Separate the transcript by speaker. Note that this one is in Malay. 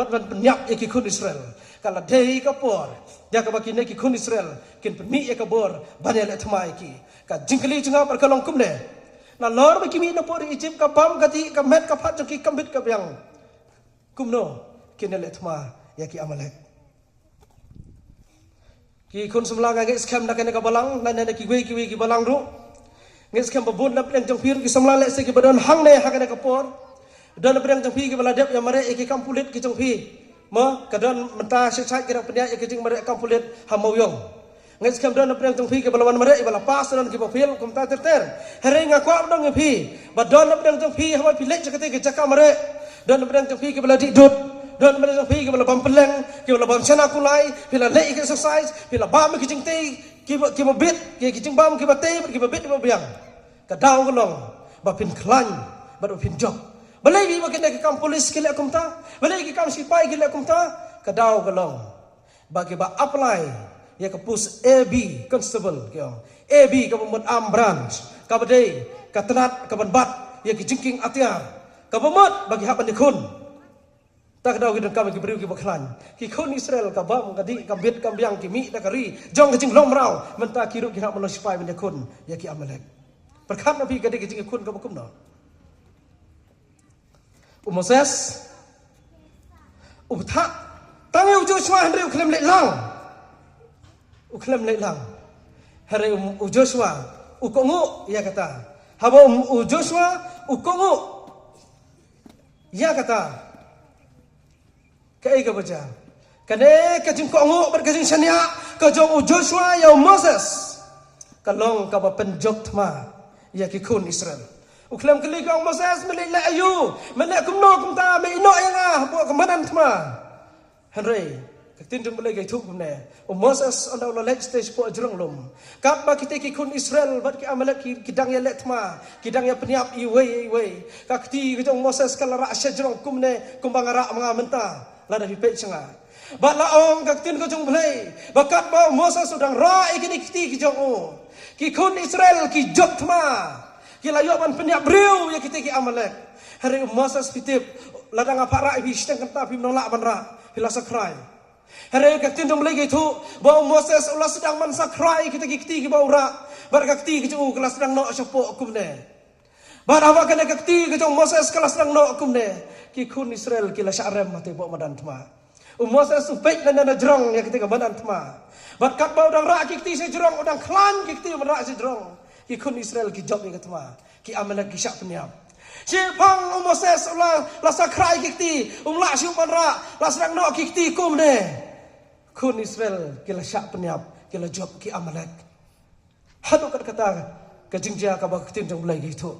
Speaker 1: ban penyap ya ki kun Israel kala dei ka por ya ka baki ne ki kun Israel kin pemi ya ka bor banel thmai ki ka jingkali junga par kalong kumne na lor baki mi na por Egypt ka bam gati ka met ka phat ki kambit ka byang kumno kinel thma ya ki Amalek ki kun semlang ngai scam na ka balang na ne ki we ki balang ru ngai scam babun na pleng jong pir ki semlang le se ki badon hang ne ha ka por dan pedang jong pi ki bala dep ya mare ki kampulit ki jong pi ma kadon menta sesat ki penya ki jing mare kampulit hamawyong ngai skam dan pedang jong pi ki bala wan mare bala pas dan ki bafil kum ta ter here nga kwa dong pi badon pedang jong pi hawa pilek jakate ki jakka mare dan pedang jong pi ki bala didut dan pedang jong pi ki bala bam peleng ki bala bam sana kulai pila le ki exercise pila bam ki jing te ki mabit ki jing bam ki bate ki babit ki biang kadau golong ba pin klan ba pin jok balai bi bakin ke kam polis ke le kumta balai ke kam sipai ke le kumta kadau galong bagi ba apply ya ke pus AB constable ke AB ke pemut am branch ka badai ka tenat ka banbat ya ke jingking atiar ka pemut bagi hak pendekun tak kadau ke kam ke beriu ke baklan ki kun Israel ka bam ka di ka bit kam biang ki mi da kari jong ke jing long rau menta kiru ki hak melo sipai pendekun ya ki Amalek perkat nabi ka di ke jing kun ka bakum no Moses ubtha tangi Joshua Henry uklem le lang Henry Joshua ukongu ya kata haba Joshua ukongu ya kata kai ka baca kane ka jing kongu ber ka jing sanya ka jong Joshua ya Moses kalong ka ba penjok thma ya ki kun Israel uklam kali ka Moses melek la ayu melek kumno kumta me ino yang bo kamanan thma Henry katin jung melek thuk kumne Moses on the late stage po jrong lum kap ba kita ki kun Israel bat ki Amalek ki kidang ya let thma kidang ya peniap i we ka kti ki jong Moses kala ra shajrong kumne kumbangara mga menta la da pipet changa ba la ong ka tin ko jong blai bakat ba Moses udang ra ikini kti ki jong ki kun Israel ki jok thma kila yoban penyak beriu ya kita ki Amalek hari Moses pitip ladang apara ibi steng kenta pi menolak banra pila sakrai hari ka tindom lagi tu bau Moses ulah sedang man sakrai kita ki baura bar ka ki ju kelas sedang no syapo kumne bar awa kana ka ki ju Moses kelas sedang no kumne ki kun Israel kila syarem mate bo madan tma Moses upek dan jrong ya kita badan tma bar kat bau dang ra ki se jrong udang klan ki menra se jrong ki kun Israel ki job ni katma ki Amalek ki syak penyap si pang Moses la sakrai ki ti la si panra la serang no ki ti kum ne kun Israel ki la syak penyap ki la job ki Amalek hadu kat kata ka jingja ka ba tin jong lai ki tu